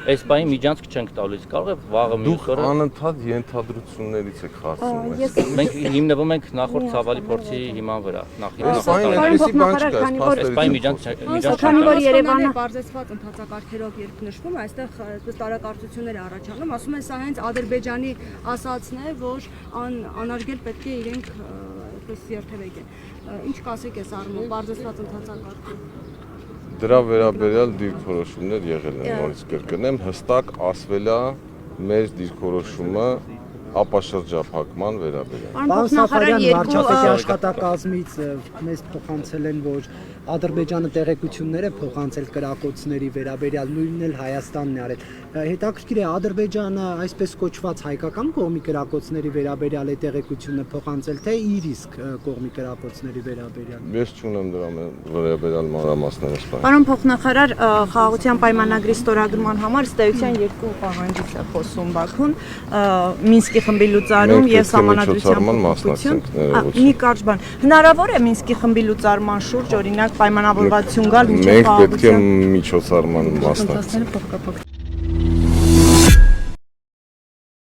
այս բանի միջանցք չենք տալիս, կարող է վաղը մյուս օրը։ Դուք անընդհատ ենթադրություններից եք խախտում ես։ Մենք հիմնվում ենք նախորդ ցավալի փորձի հիման վրա, Քանի որ Երևանը բարձրացված ընթացակարգերով երբ նշվում է, այստեղ այսպես տարակարծություններ է առաջանում, ասում են սա հենց Ադրբեջանի ասածն է, որ անարգել պետք է իրենք այսպես երթևեկեն։ Ինչ կասեք այս առումով բարձրացված ընթացակարգում։ Դրա վերաբերյալ դիրքորոշումներ եղել են, նորից կրկնեմ, հստակ ասվել է մեր դիրքորոշումը ապաշրջափակման վերաբերյալ։ Պարոն Սաֆարյան, վարչապետի աշխատակազմից մեզ փոխանցել են, որ Ադրբեջանը տեղեկություններ է փոխանցել կրակոցների վերաբերյալ, նույնն էլ Հայաստանն է արել։ Հետաքրքիր է, Ադրբեջանը այսպես կոչված հայկական կողմի կրակոցների վերաբերյալ է տեղեկությունը փոխանցել, թե իր իսկ կողմի կրակոցների վերաբերյալ։ Ես չունեմ դրա վերաբերյալ մանրամասները սպասում։ Պարոն փոխնախարար, խաղաղության պայմանագրի ստորագրման համար ստեյության երկու պահանջից է խոսում Բաքուն, Մինսկի խմբի լուծարում եւ սահմանադրության փոփոխություն։ Մի կարճ բան։ Հնարավոր է Մինսկի խմբի լուծարման շուրջ օրինակ պայմանավորվածություն գալ մինչև մենք պետք է միջոցառման մասնակցենք։